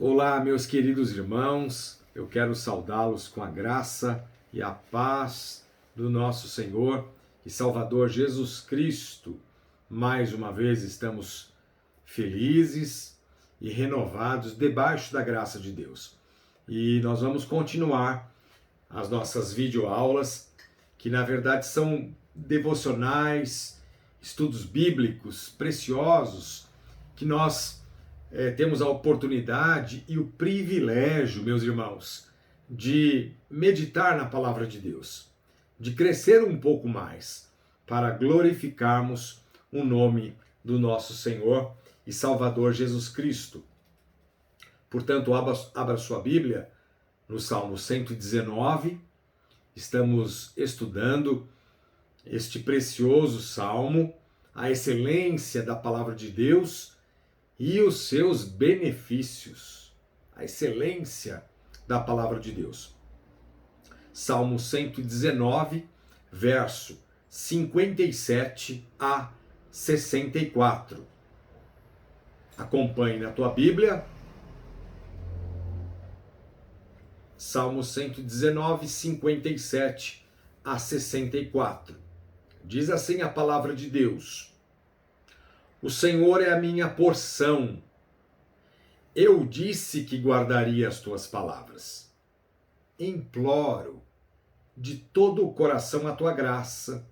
Olá, meus queridos irmãos, eu quero saudá-los com a graça e a paz do nosso Senhor e Salvador Jesus Cristo. Mais uma vez estamos felizes e renovados debaixo da graça de Deus. E nós vamos continuar as nossas videoaulas, que na verdade são devocionais, estudos bíblicos preciosos, que nós temos a oportunidade e o privilégio, meus irmãos, de meditar na palavra de Deus, de crescer um pouco mais, para glorificarmos o nome do nosso Senhor e Salvador Jesus Cristo. Portanto, abra sua Bíblia no Salmo 119, estamos estudando este precioso salmo, a excelência da palavra de Deus e os seus benefícios, a excelência da palavra de Deus. Salmo 119, verso 57 a 64. Acompanhe na tua Bíblia. Salmo 119, 57 a 64. Diz assim a palavra de Deus: O Senhor é a minha porção. Eu disse que guardaria as tuas palavras. Imploro de todo o coração a tua graça.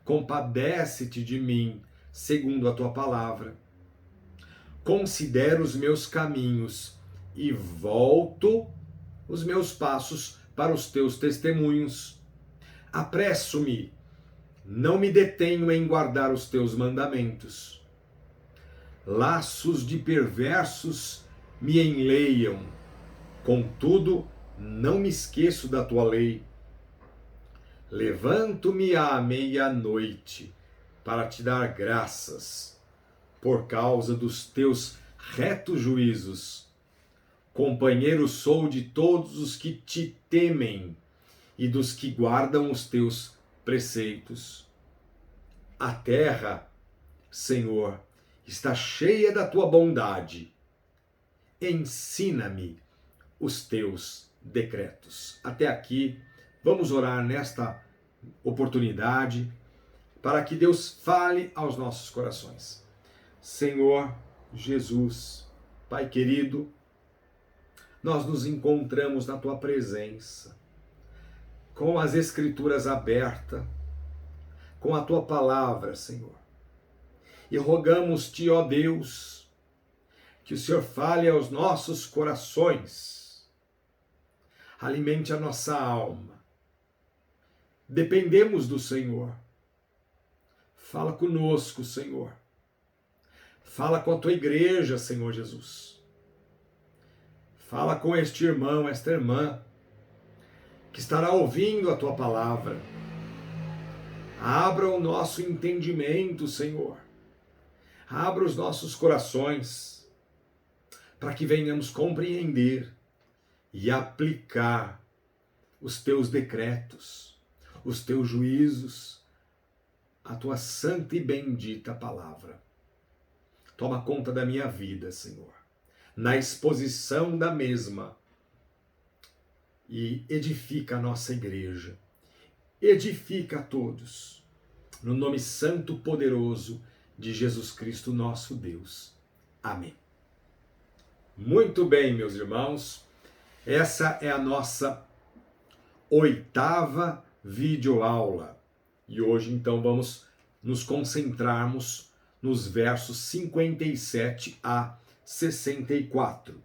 Compadece-te de mim, segundo a tua palavra. Considero os meus caminhos e volto os meus passos para os teus testemunhos. Apresso-me, não me detenho em guardar os teus mandamentos. Laços de perversos me enleiam, contudo, não me esqueço da tua lei. Levanto-me à meia-noite para te dar graças, por causa dos teus retos juízos. Companheiro sou de todos os que te temem e dos que guardam os teus preceitos. A terra, Senhor, está cheia da tua bondade. Ensina-me os teus decretos. Até aqui, vamos orar nesta oportunidade para que Deus fale aos nossos corações. Senhor Jesus, Pai querido, nós nos encontramos na tua presença, com as Escrituras abertas, com a tua palavra, Senhor. E rogamos-te, ó Deus, que o Senhor fale aos nossos corações, alimente a nossa alma. Dependemos do Senhor. Fala conosco, Senhor. Fala com a tua igreja, Senhor Jesus. Fala com este irmão, esta irmã, que estará ouvindo a tua palavra. Abra o nosso entendimento, Senhor. Abra os nossos corações, para que venhamos compreender e aplicar os teus decretos, os teus juízos, a tua santa e bendita palavra. Toma conta da minha vida, Senhor, na exposição da mesma, e edifica a nossa igreja, edifica a todos, no nome santo poderoso de Jesus Cristo, nosso Deus. Amém. Muito bem, meus irmãos, essa é a nossa 8ª videoaula. E hoje, então, vamos nos concentrarmos nos versos 57 a 64.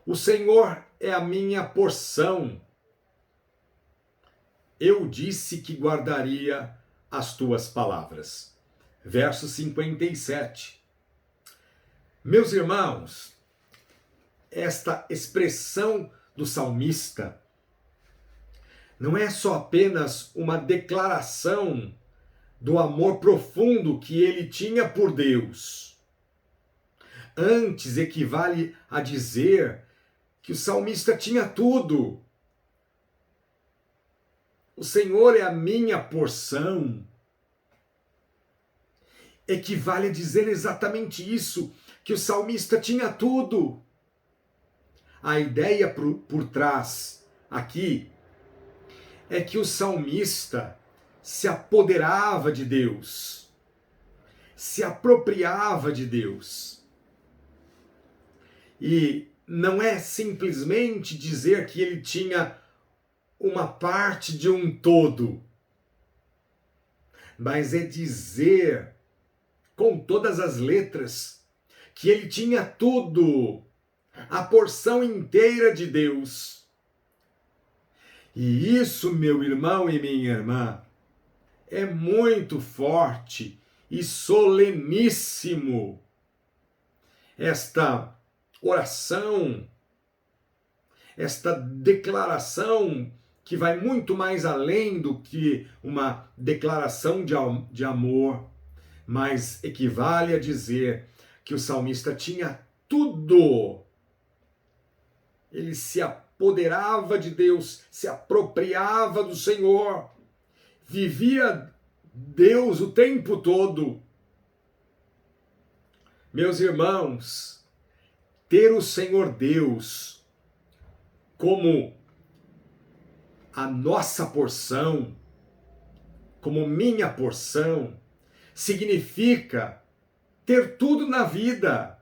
O Senhor é a minha porção. Eu disse que guardaria as tuas palavras. Verso 57. Meus irmãos, esta expressão do salmista não é só apenas uma declaração do amor profundo que ele tinha por Deus. Antes, equivale a dizer que o salmista tinha tudo. O Senhor é a minha porção. equivale a dizer exatamente isso, que o salmista tinha tudo. A ideia por trás aqui é que o salmista se apoderava de Deus, se apropriava de Deus. E não é simplesmente dizer que ele tinha uma parte de um todo, mas é dizer com todas as letras que ele tinha tudo, a porção inteira de Deus. E isso, meu irmão e minha irmã, é muito forte e soleníssimo. Esta oração, esta declaração que vai muito mais além do que uma declaração de amor, mas equivale a dizer que o salmista tinha tudo. Ele se apoderava de Deus, se apropriava do Senhor, vivia Deus o tempo todo. Meus irmãos, ter o Senhor Deus como a nossa porção, como minha porção, significa ter tudo na vida.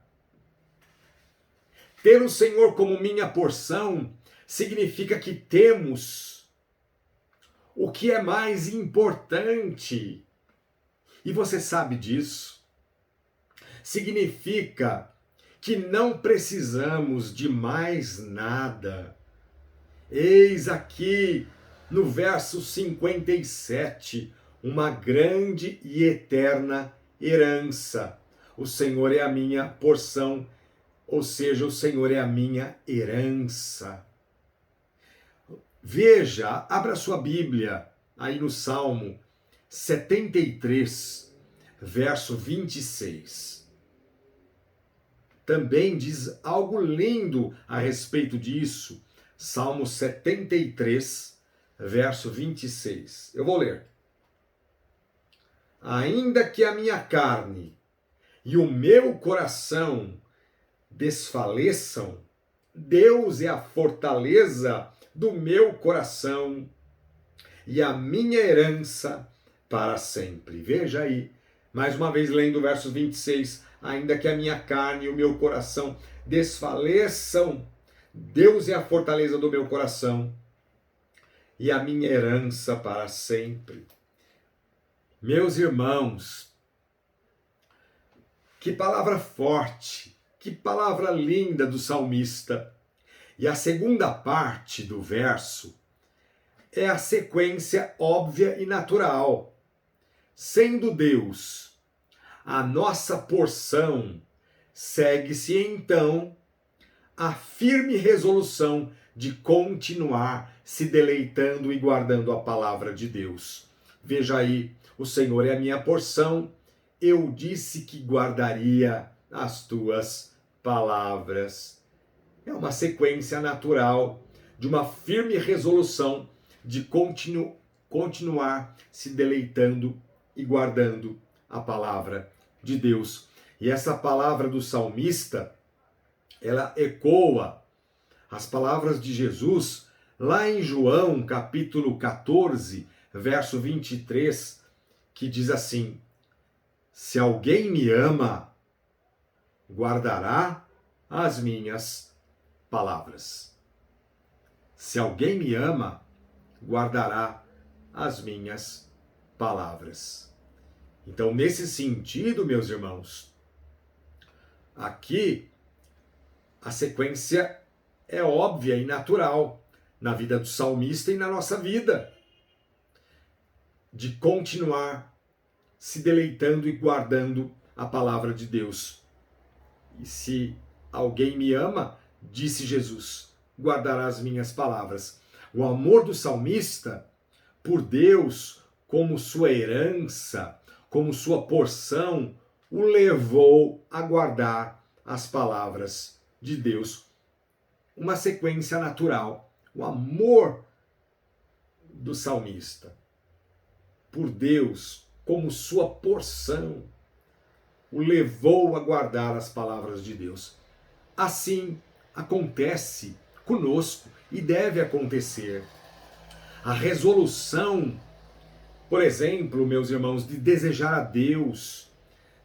Ter o Senhor como minha porção significa que temos o que é mais importante. E você sabe disso. Significa que não precisamos de mais nada. Eis aqui no verso 57, uma grande e eterna herança. O Senhor é a minha porção, ou seja, o Senhor é a minha herança. Veja, abra sua Bíblia aí no Salmo 73, verso 26. Também diz algo lindo a respeito disso. Salmo 73, verso 26. Eu vou ler. Ainda que a minha carne e o meu coração desfaleçam, Deus é a fortaleza do meu coração e a minha herança para sempre. Veja aí, mais uma vez lendo o verso 26. Ainda que a minha carne e o meu coração desfaleçam, Deus é a fortaleza do meu coração e a minha herança para sempre. Meus irmãos, que palavra forte, que palavra linda do salmista. E a segunda parte do verso é a sequência óbvia e natural. Sendo Deus a nossa porção, segue-se então a firme resolução de continuar se deleitando e guardando a palavra de Deus. Veja aí, o Senhor é a minha porção, eu disse que guardaria as tuas palavras. É uma sequência natural de uma firme resolução de continuar se deleitando e guardando a palavra de Deus. E essa palavra do salmista, ela ecoa as palavras de Jesus lá em João, capítulo 14, verso 23, que diz assim: se alguém me ama, guardará as minhas palavras. Se alguém me ama, guardará as minhas palavras. Então, nesse sentido, meus irmãos, aqui a sequência é óbvia e natural na vida do salmista e na nossa vida, de continuar se deleitando e guardando a palavra de Deus. E se alguém me ama, disse Jesus, guardará as minhas palavras. O amor do salmista por Deus como sua herança, como sua porção, o levou a guardar as palavras de Deus. Uma sequência natural. O amor do salmista por Deus como sua porção o levou a guardar as palavras de Deus. Assim acontece conosco e deve acontecer. A resolução, por exemplo, meus irmãos, de desejar a Deus,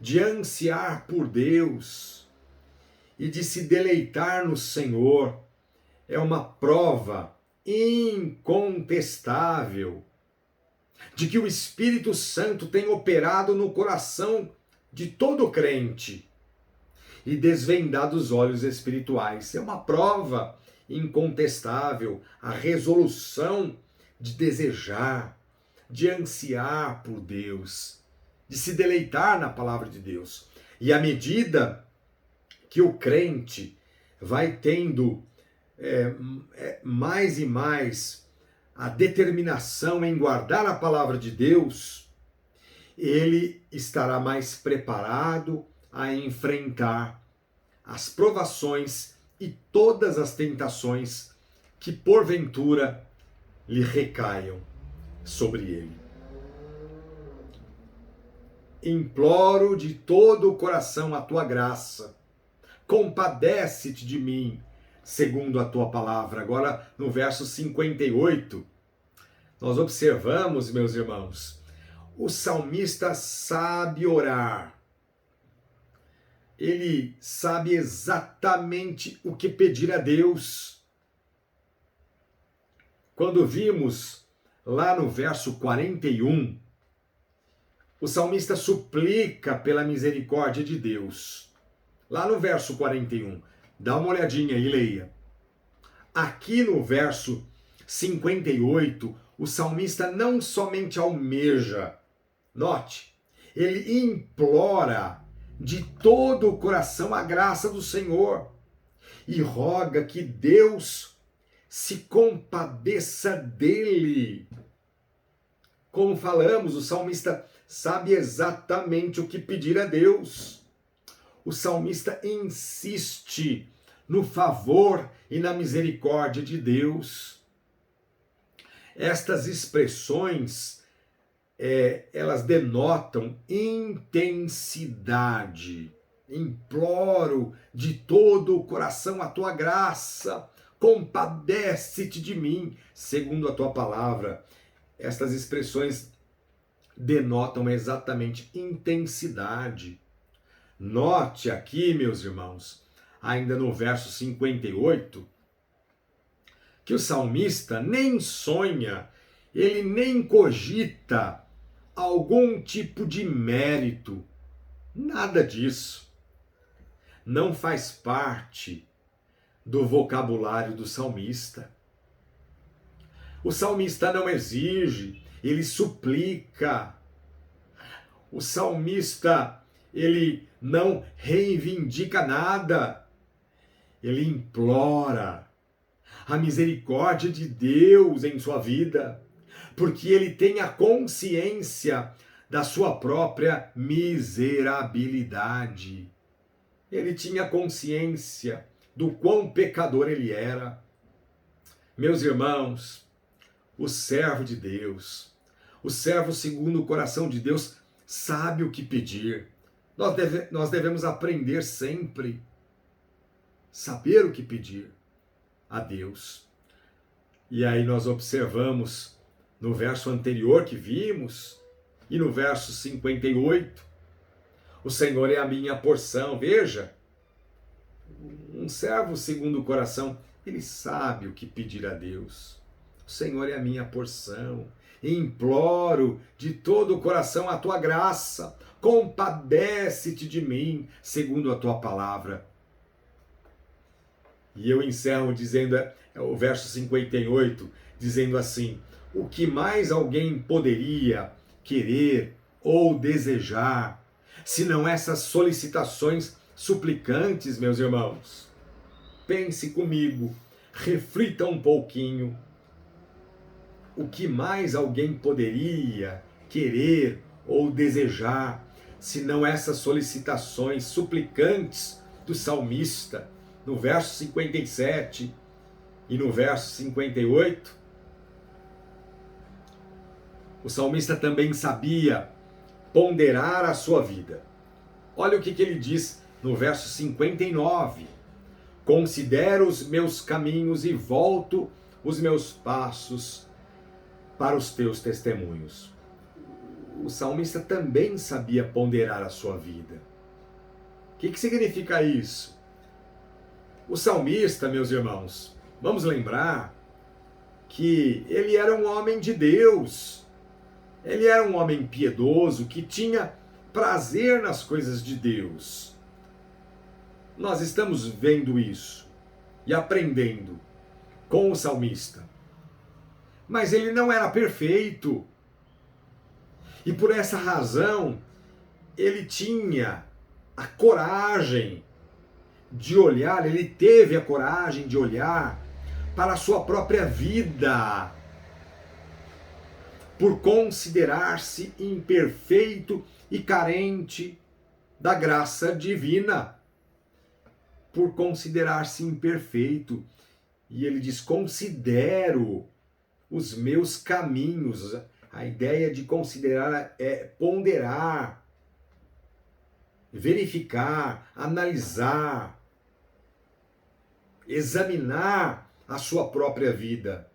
de ansiar por Deus e de se deleitar no Senhor é uma prova incontestável de que o Espírito Santo tem operado no coração de todo crente e desvendado os olhos espirituais. É uma prova incontestável a resolução de desejar, de ansiar por Deus, de se deleitar na palavra de Deus. E à medida que o crente vai tendo mais e mais a determinação em guardar a palavra de Deus, ele estará mais preparado a enfrentar as provações e todas as tentações que porventura lhe recaiam sobre ele. Imploro de todo o coração a tua graça, compadece-te de mim, segundo a tua palavra. Agora, no verso 58, nós observamos, meus irmãos, o salmista sabe orar. Ele sabe exatamente o que pedir a Deus. Quando vimos lá no verso 41, o salmista suplica pela misericórdia de Deus. Lá no verso 41, dá uma olhadinha e leia. Aqui no verso 58, o salmista não somente almeja, note, ele implora de todo o coração a graça do Senhor e roga que Deus se compadeça dele. Como falamos, o salmista sabe exatamente o que pedir a Deus. O salmista insiste no favor e na misericórdia de Deus. Estas expressões, elas denotam intensidade. Imploro de todo o coração a tua graça, compadece-te de mim, segundo a tua palavra. Estas expressões denotam exatamente intensidade. Note aqui, meus irmãos, ainda no verso 58, que o salmista nem sonha, ele nem cogita algum tipo de mérito, nada disso. Não faz parte do vocabulário do salmista. O salmista não exige, ele suplica. O salmista, ele não reivindica nada. Ele implora a misericórdia de Deus em sua vida, porque ele tem a consciência da sua própria miserabilidade. Ele tinha consciência do quão pecador ele era. Meus irmãos, o servo de Deus, o servo segundo o coração de Deus, sabe o que pedir. Nós devemos aprender sempre, saber o que pedir a Deus. E aí nós observamos no verso anterior que vimos, e no verso 58, o Senhor é a minha porção. Veja, um servo segundo o coração, ele sabe o que pedir a Deus. O Senhor é a minha porção. Imploro de todo o coração a tua graça. Compadece-te de mim, segundo a tua palavra. E eu encerro dizendo, o verso 58, dizendo assim: o que mais alguém poderia querer ou desejar, senão essas solicitações suplicantes, meus irmãos? Pense comigo, reflita um pouquinho. O que mais alguém poderia querer ou desejar, senão essas solicitações suplicantes do salmista, no verso 57 e no verso 58? O salmista também sabia ponderar a sua vida. Olha o que ele diz no verso 59. Considero os meus caminhos e volto os meus passos para os teus testemunhos. O salmista também sabia ponderar a sua vida. O que significa isso? O salmista, meus irmãos, vamos lembrar que ele era um homem de Deus. Ele era um homem piedoso que tinha prazer nas coisas de Deus. Nós estamos vendo isso e aprendendo com o salmista. Mas ele não era perfeito. E por essa razão, ele tinha a coragem de olhar, ele teve a coragem de olhar para a sua própria vida, por considerar-se imperfeito e carente da graça divina. Por considerar-se imperfeito. E ele diz: considero os meus caminhos. A ideia de considerar é ponderar, verificar, analisar, examinar a sua própria vida.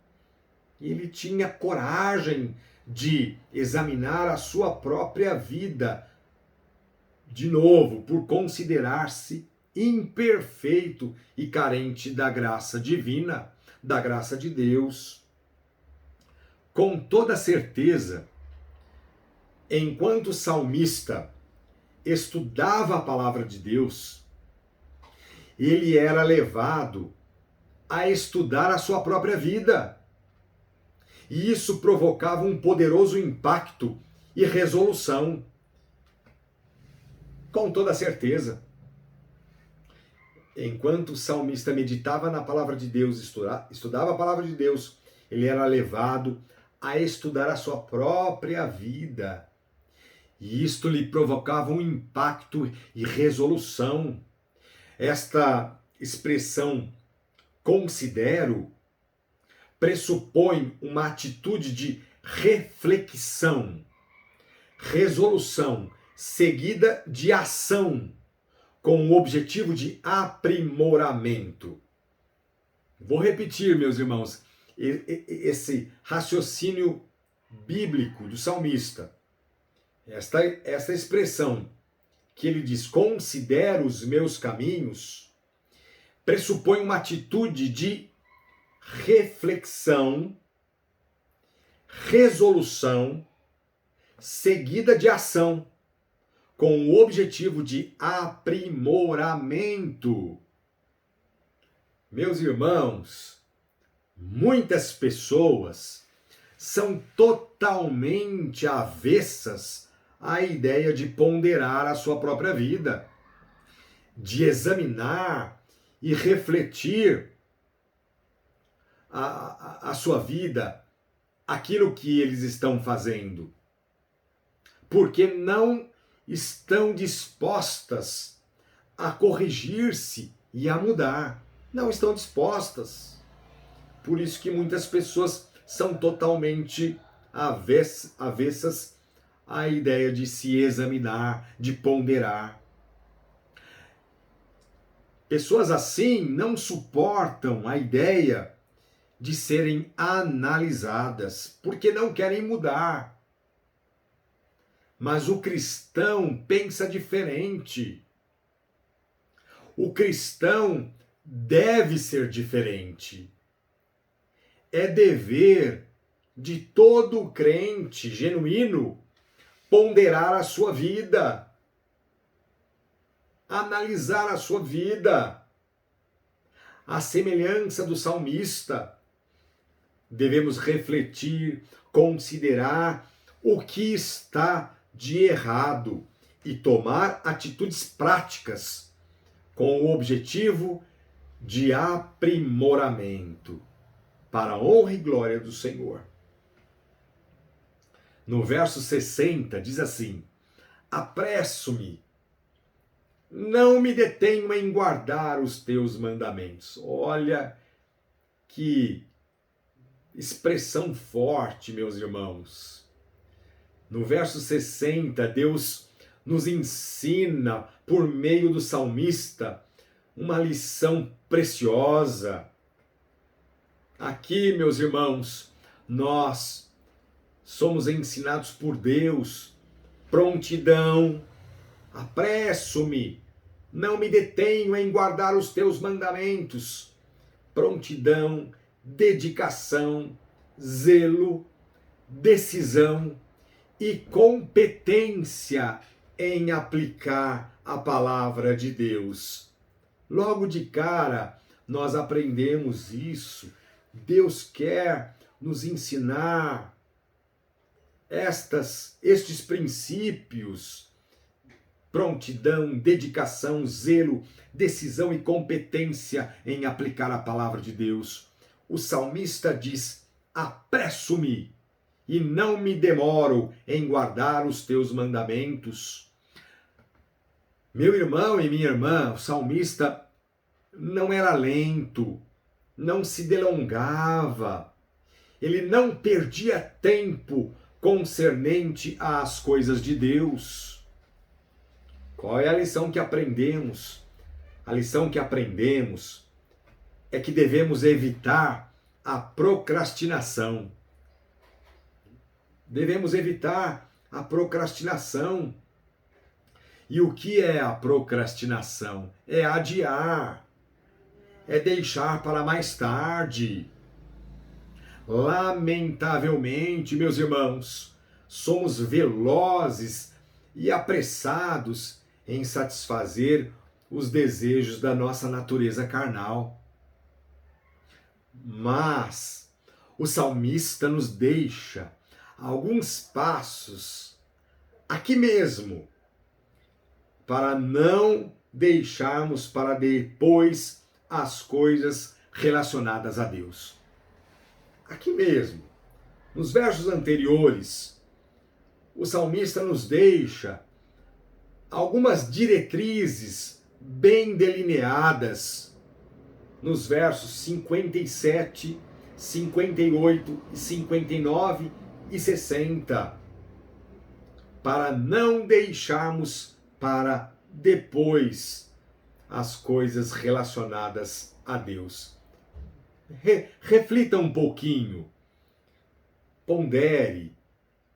E ele tinha coragem de examinar a sua própria vida. De novo, por considerar-se imperfeito e carente da graça divina, da graça de Deus. Com toda certeza, enquanto o salmista estudava a palavra de Deus, ele era levado a estudar a sua própria vida. E isso provocava um poderoso impacto e resolução. Com toda certeza. Enquanto o salmista meditava na palavra de Deus, estudava a palavra de Deus, ele era levado a estudar a sua própria vida. E isto lhe provocava um impacto e resolução. Esta expressão considero pressupõe uma atitude de reflexão, resolução, seguida de ação, com o objetivo de aprimoramento. Vou repetir, meus irmãos, esse raciocínio bíblico do salmista. Esta expressão que ele diz, considero os meus caminhos, pressupõe uma atitude de reflexão, resolução, seguida de ação, com o objetivo de aprimoramento. Meus irmãos, muitas pessoas são totalmente avessas à ideia de ponderar a sua própria vida, de examinar e refletir a sua vida, aquilo que eles estão fazendo, porque não estão dispostas a corrigir-se e a mudar. Não estão dispostas. Por isso que muitas pessoas são totalmente avessas à ideia de se examinar, de ponderar. Pessoas assim não suportam a ideia de serem analisadas, porque não querem mudar. Mas o cristão pensa diferente. O cristão deve ser diferente. É dever de todo crente genuíno ponderar a sua vida, analisar a sua vida. À semelhança do salmista, devemos refletir, considerar o que está de errado e tomar atitudes práticas com o objetivo de aprimoramento para a honra e glória do Senhor. No verso 60 diz assim: apresso-me, não me detenho em guardar os teus mandamentos. Olha que expressão forte, meus irmãos. No verso 60, Deus nos ensina, por meio do salmista, uma lição preciosa. Aqui, meus irmãos, nós somos ensinados por Deus, prontidão, apresso-me, não me detenho em guardar os teus mandamentos, prontidão, dedicação, zelo, decisão e competência em aplicar a palavra de Deus. Logo de cara, nós aprendemos isso. Deus quer nos ensinar estes princípios: prontidão, dedicação, zelo, decisão e competência em aplicar a palavra de Deus. O salmista diz: apresso-me e não me demoro em guardar os teus mandamentos. Meu irmão e minha irmã, o salmista não era lento, não se delongava, ele não perdia tempo concernente às coisas de Deus. Qual é a lição que aprendemos? A lição que aprendemos é que devemos evitar a procrastinação. Devemos evitar a procrastinação. E o que é a procrastinação? É adiar, é deixar para mais tarde. Lamentavelmente, meus irmãos, somos velozes e apressados em satisfazer os desejos da nossa natureza carnal. Mas o salmista nos deixa alguns passos aqui mesmo para não deixarmos para depois as coisas relacionadas a Deus. Aqui mesmo, nos versos anteriores, o salmista nos deixa algumas diretrizes bem delineadas nos versos 57, 58, 59 e 60, para não deixarmos para depois as coisas relacionadas a Deus. Reflita um pouquinho, pondere,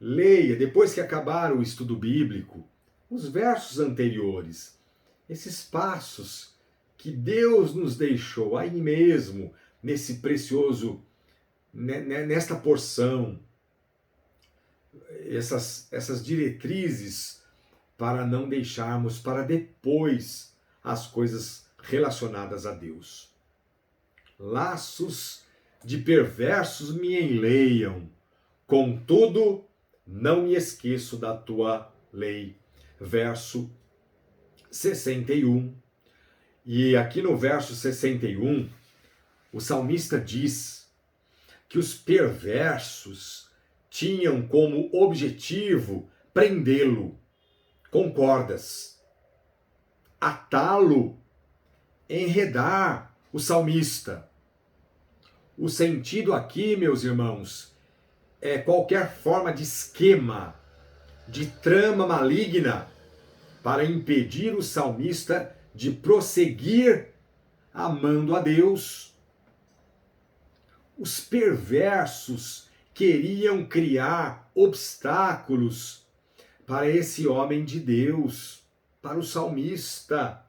leia, depois que acabar o estudo bíblico, os versos anteriores, esses passos que Deus nos deixou aí mesmo, nesse precioso, nesta porção, essas diretrizes para não deixarmos para depois as coisas relacionadas a Deus. Laços de perversos me enleiam, contudo não me esqueço da tua lei. Verso 61. E aqui no verso 61, o salmista diz que os perversos tinham como objetivo prendê-lo com cordas, atá-lo, enredar o salmista. O sentido aqui, meus irmãos, é qualquer forma de esquema, de trama maligna para impedir o salmista de prosseguir amando a Deus. Os perversos queriam criar obstáculos para esse homem de Deus, para o salmista.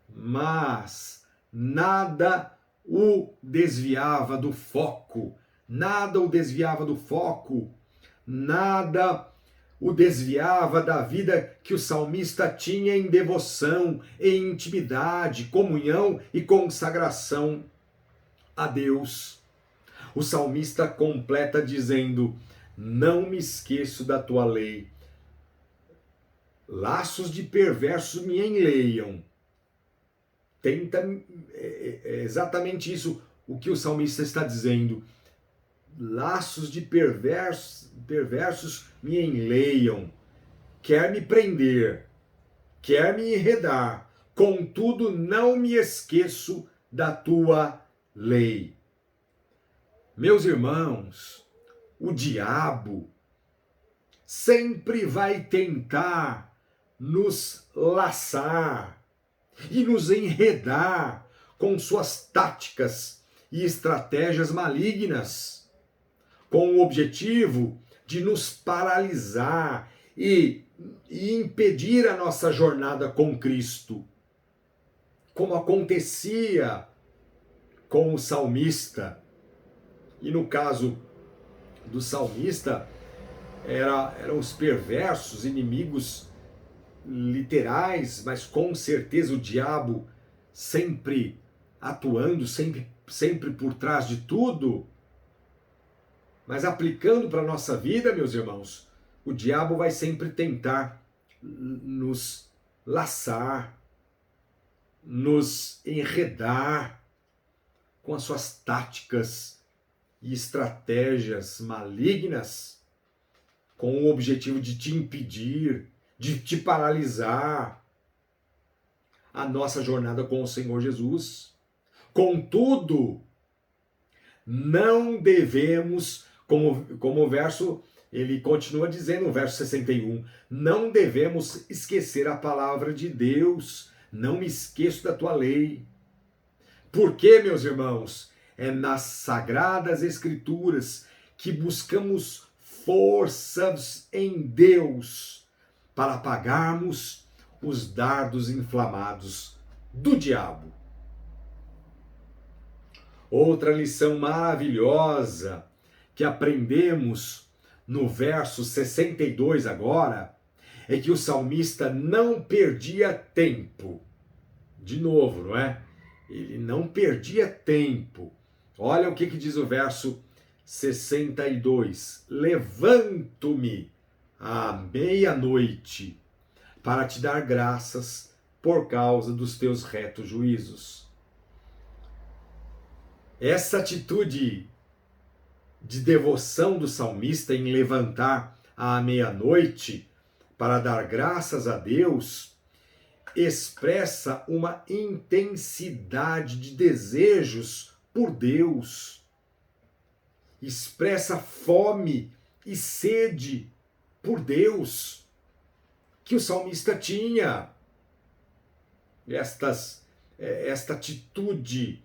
Mas nada o desviava do foco, nada o desviava do foco, nada o desviava da vida que o salmista tinha em devoção, em intimidade, comunhão e consagração a Deus. O salmista completa dizendo: não me esqueço da tua lei. Laços de perversos me enleiam. É exatamente isso o que o salmista está dizendo. Laços de perversos me enleiam. Quer me prender, quer me enredar. Contudo, não me esqueço da tua lei. Meus irmãos, o diabo sempre vai tentar nos laçar e nos enredar com suas táticas e estratégias malignas, com o objetivo de nos paralisar e impedir a nossa jornada com Cristo, como acontecia com o salmista. E no caso do salmista, eram os perversos, inimigos literais, mas com certeza o diabo sempre atuando, sempre por trás de tudo. Mas aplicando para a nossa vida, meus irmãos, o diabo vai sempre tentar nos laçar, nos enredar com as suas táticas e estratégias malignas, com o objetivo de te impedir, de te paralisar a nossa jornada com o Senhor Jesus. Contudo, não devemos, como o verso, ele continua dizendo no verso 61, não devemos esquecer a palavra de Deus, não me esqueço da tua lei. Por quê, meus irmãos? É nas Sagradas Escrituras que buscamos forças em Deus para apagarmos os dardos inflamados do diabo. Outra lição maravilhosa que aprendemos no verso 62 agora é que o salmista não perdia tempo. De novo, não é? Ele não perdia tempo. Olha o que diz o verso 62. Levanto-me à meia-noite para te dar graças por causa dos teus retos juízos. Essa atitude de devoção do salmista em levantar à meia-noite para dar graças a Deus expressa uma intensidade de desejos por Deus, expressa fome e sede por Deus que o salmista tinha. Esta atitude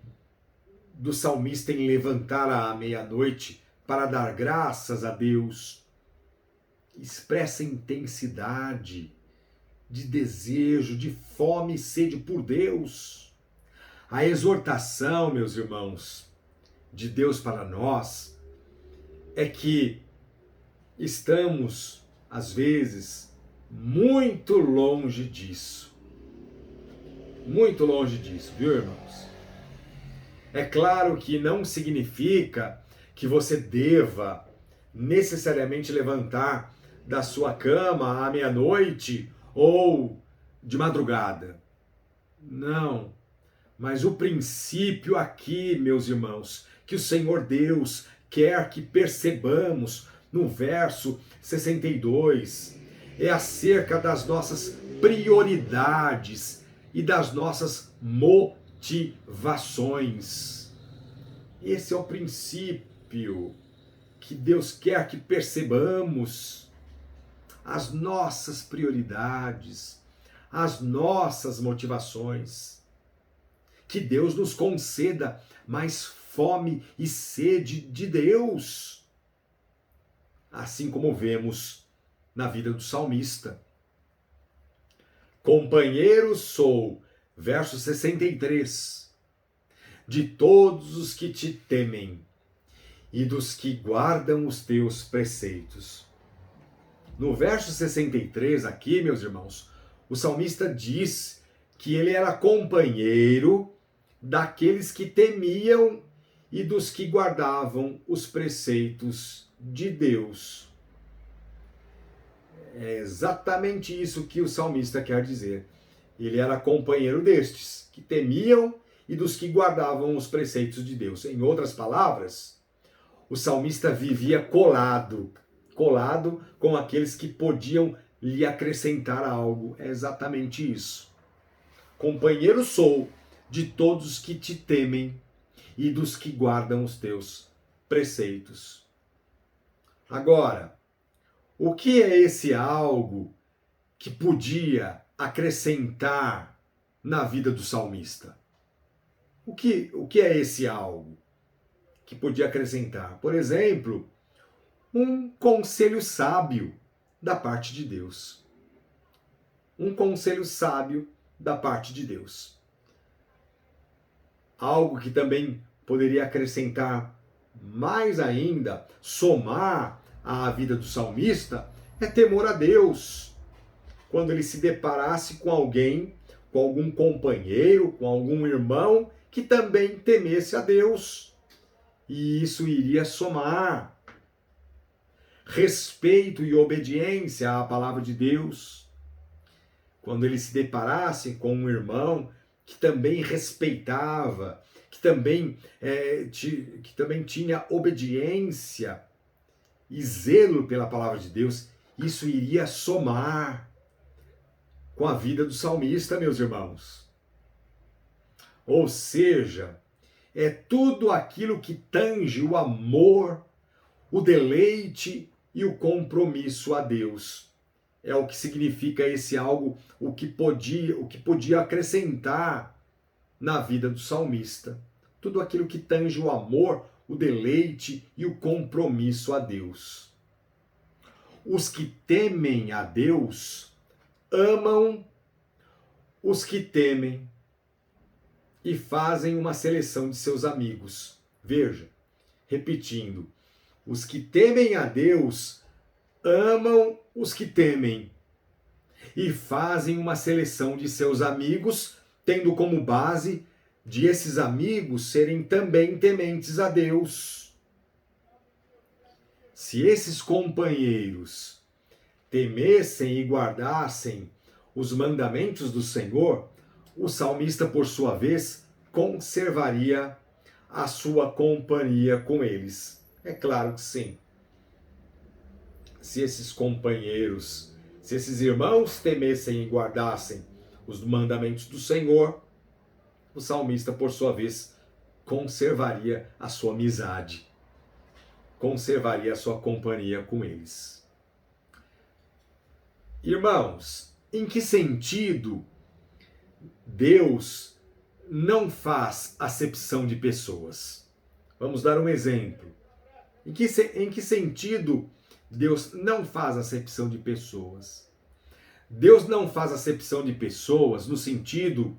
do salmista em levantar à meia-noite para dar graças a Deus expressa intensidade de desejo, de fome e sede por Deus. A exortação, meus irmãos, de Deus para nós é que estamos, às vezes, muito longe disso. Muito longe disso, viu, irmãos? É claro que não significa que você deva necessariamente levantar da sua cama à meia-noite ou de madrugada. Não. Mas o princípio aqui, meus irmãos, que o Senhor Deus quer que percebamos no verso 62, é acerca das nossas prioridades e das nossas motivações. Esse é o princípio que Deus quer que percebamos. As nossas prioridades, as nossas motivações. Que Deus nos conceda mais fome e sede de Deus, assim como vemos na vida do salmista. Companheiro sou, verso 63, de todos os que te temem e dos que guardam os teus preceitos. No verso 63 aqui, meus irmãos, o salmista diz que ele era companheiro daqueles que temiam e dos que guardavam os preceitos de Deus. É exatamente isso que o salmista quer dizer. Ele era companheiro destes, que temiam e dos que guardavam os preceitos de Deus. Em outras palavras, o salmista vivia colado com aqueles que podiam lhe acrescentar algo. É exatamente isso. Companheiro sou de todos os que te temem e dos que guardam os teus preceitos. Agora, O que é esse algo que podia acrescentar na vida do salmista? O que é esse algo que podia acrescentar? Por exemplo, um conselho sábio da parte de Deus. Um conselho sábio da parte de Deus. Algo que também poderia acrescentar mais ainda, somar à vida do salmista, é temor a Deus. Quando ele se deparasse com alguém, com algum companheiro, com algum irmão que também temesse a Deus. E isso iria somar respeito e obediência à palavra de Deus. Quando ele se deparasse com um irmão que também respeitava, que também tinha obediência e zelo pela palavra de Deus, isso iria somar com a vida do salmista, meus irmãos. Ou seja, é tudo aquilo que tange o amor, o deleite e o compromisso a Deus. É o que significa esse algo, o que podia acrescentar na vida do salmista. Tudo aquilo que tange o amor, o deleite e o compromisso a Deus. Os que temem a Deus amam os que temem e fazem uma seleção de seus amigos. Veja, repetindo, os que temem a Deus amam os que temem e fazem uma seleção de seus amigos, tendo como base de esses amigos serem também tementes a Deus. Se esses companheiros temessem e guardassem os mandamentos do Senhor, o salmista, por sua vez, conservaria a sua companhia com eles. É claro que sim. Se esses companheiros, se esses irmãos temessem e guardassem os mandamentos do Senhor, o salmista, por sua vez, conservaria a sua amizade, conservaria a sua companhia com eles. Irmãos, em que sentido Deus não faz acepção de pessoas? Vamos dar um exemplo. Em que sentido Deus não faz acepção de pessoas? Deus não faz acepção de pessoas no sentido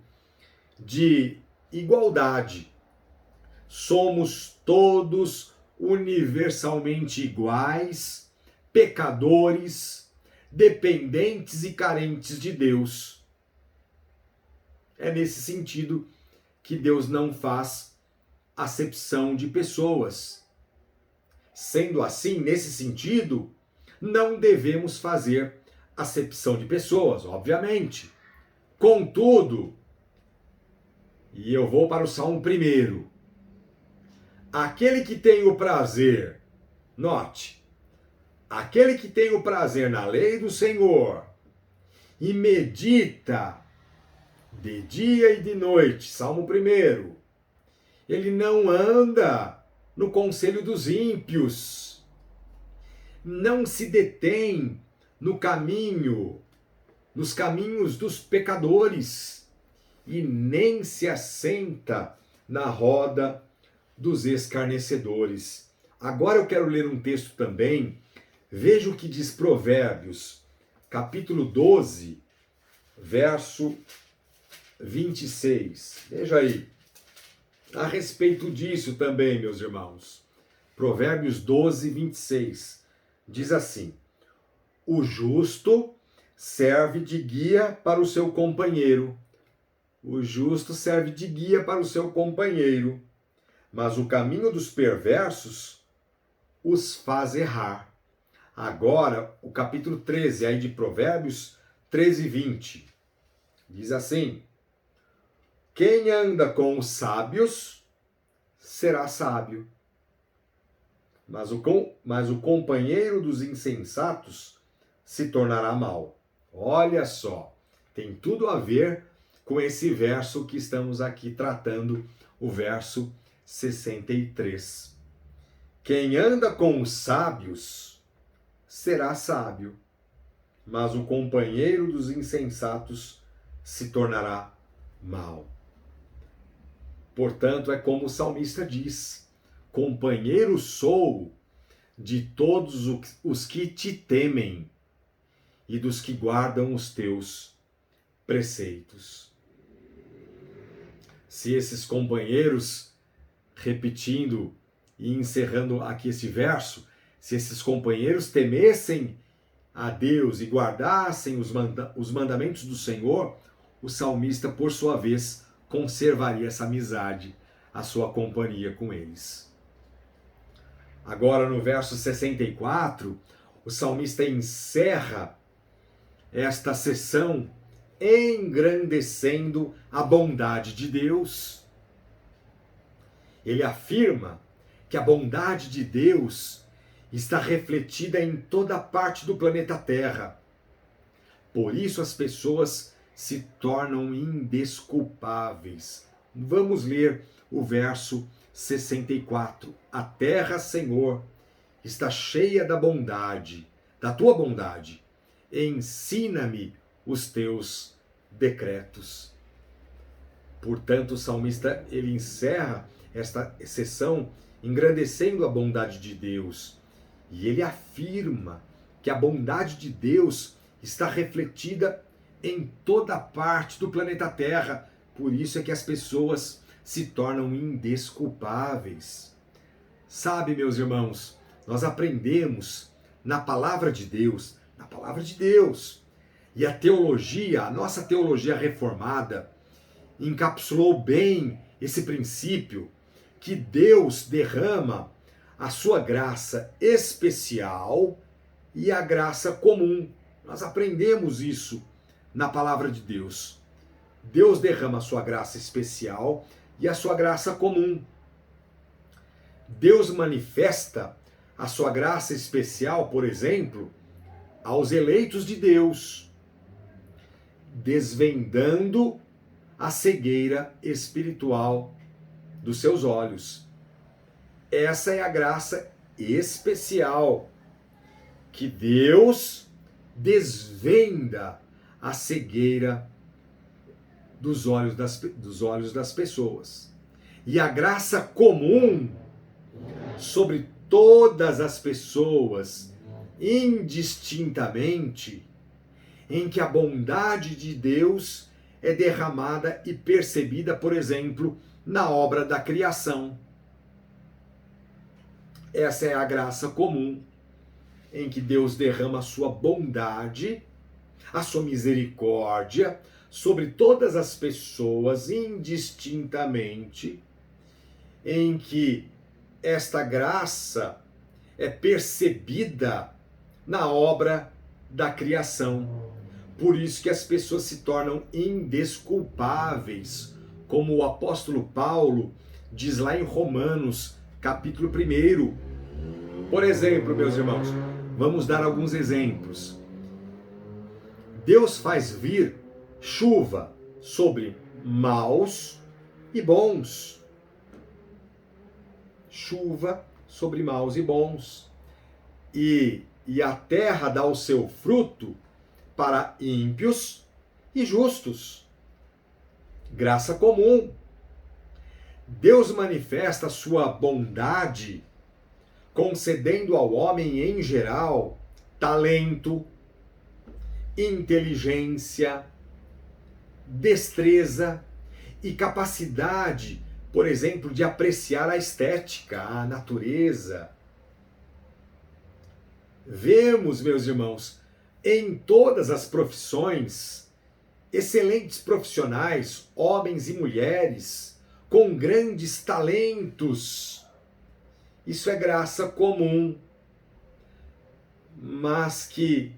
de igualdade. Somos todos universalmente iguais, pecadores, dependentes e carentes de Deus. É nesse sentido que Deus não faz acepção de pessoas. Sendo assim, nesse sentido, não devemos fazer acepção de pessoas, obviamente. Contudo, e eu vou para o Salmo 1, aquele que tem o prazer, note, aquele que tem o prazer na lei do Senhor e medita de dia e de noite, Salmo 1, ele não anda no conselho dos ímpios, não se detém no caminho, nos caminhos dos pecadores, e nem se assenta na roda dos escarnecedores. Agora eu quero ler um texto também. Veja o que diz Provérbios, capítulo 12, verso 26. Veja aí. A respeito disso também, meus irmãos. Provérbios 12, 26. Diz assim: o justo serve de guia para o seu companheiro. O justo serve de guia para o seu companheiro, mas o caminho dos perversos os faz errar. Agora, o capítulo 13, aí de Provérbios 13, 20. Diz assim: quem anda com os sábios será sábio, mas o companheiro dos insensatos se tornará mau. Olha só, tem tudo a ver com esse verso que estamos aqui tratando, o verso 63. Quem anda com os sábios será sábio, mas o companheiro dos insensatos se tornará mau. Portanto, é como o salmista diz: companheiro sou de todos os que te temem e dos que guardam os teus preceitos. Se esses companheiros, repetindo e encerrando aqui este verso, se esses companheiros temessem a Deus e guardassem os mandamentos do Senhor, o salmista, por sua vez, conservaria essa amizade, a sua companhia com eles. Agora, no verso 64, o salmista encerra esta sessão engrandecendo a bondade de Deus. Ele afirma que a bondade de Deus está refletida em toda parte do planeta Terra. Por isso as pessoas se tornam indesculpáveis. Vamos ler o verso 64. A terra, Senhor, está cheia da bondade, da tua bondade. Ensina-me os teus decretos. Portanto, o salmista ele encerra esta sessão engrandecendo a bondade de Deus. E ele afirma que a bondade de Deus está refletida em toda parte do planeta Terra. Por isso é que as pessoas se tornam indesculpáveis. Sabe, meus irmãos, nós aprendemos na palavra de Deus, e a teologia, a nossa teologia reformada, encapsulou bem esse princípio que Deus derrama a sua graça especial e a graça comum. Nós aprendemos isso na palavra de Deus. Deus derrama a sua graça especial e a sua graça comum. Deus manifesta a sua graça especial, por exemplo, aos eleitos de Deus, desvendando a cegueira espiritual dos seus olhos. Essa é a graça especial, que Deus desvenda a cegueira dos olhos das pessoas. E a graça comum sobre todas as pessoas, indistintamente, em que a bondade de Deus é derramada e percebida, por exemplo, na obra da criação. Essa é a graça comum, em que Deus derrama a sua bondade, a sua misericórdia sobre todas as pessoas indistintamente, em que esta graça é percebida na obra da criação. Por isso que as pessoas se tornam indesculpáveis, como o apóstolo Paulo diz lá em Romanos, capítulo 1. Por exemplo, meus irmãos, vamos dar alguns exemplos. Deus faz vir chuva sobre maus e bons. Chuva sobre maus e bons. E a terra dá o seu fruto para ímpios e justos. Graça comum. Deus manifesta a sua bondade, concedendo ao homem em geral talento, inteligência, destreza e capacidade, por exemplo, de apreciar a estética, a natureza. Vemos, meus irmãos, em todas as profissões, excelentes profissionais, homens e mulheres, com grandes talentos. Isso é graça comum, mas que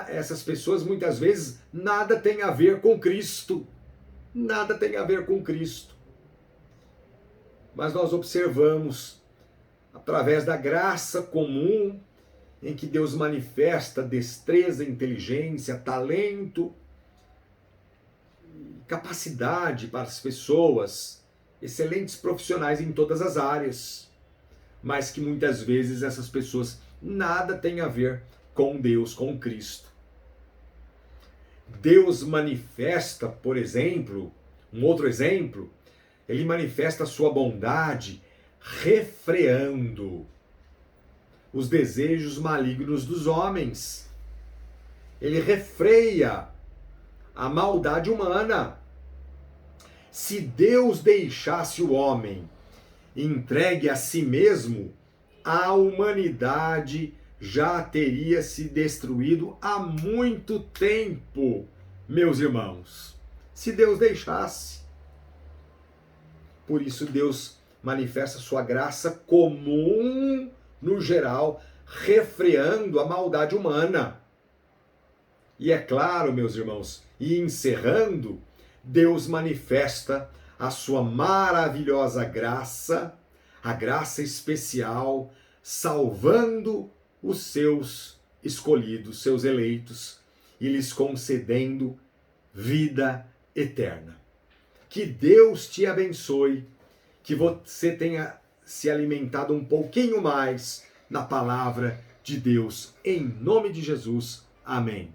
essas pessoas muitas vezes nada tem a ver com Cristo. Nada tem a ver com Cristo. Mas nós observamos, através da graça comum, em que Deus manifesta destreza, inteligência, talento, capacidade para as pessoas, excelentes profissionais em todas as áreas, mas que muitas vezes essas pessoas nada tem a ver com Deus, com Cristo. Deus manifesta, por exemplo, um outro exemplo, ele manifesta a sua bondade refreando os desejos malignos dos homens. Ele refreia a maldade humana. Se Deus deixasse o homem entregue a si mesmo, a humanidade já teria se destruído há muito tempo, meus irmãos. Se Deus deixasse. Por isso Deus manifesta sua graça comum, no geral, refreando a maldade humana. E é claro, meus irmãos, e encerrando, Deus manifesta a sua maravilhosa graça, a graça especial, salvando os seus escolhidos, seus eleitos, e lhes concedendo vida eterna. Que Deus te abençoe, que você tenha se alimentado um pouquinho mais na palavra de Deus. Em nome de Jesus, amém.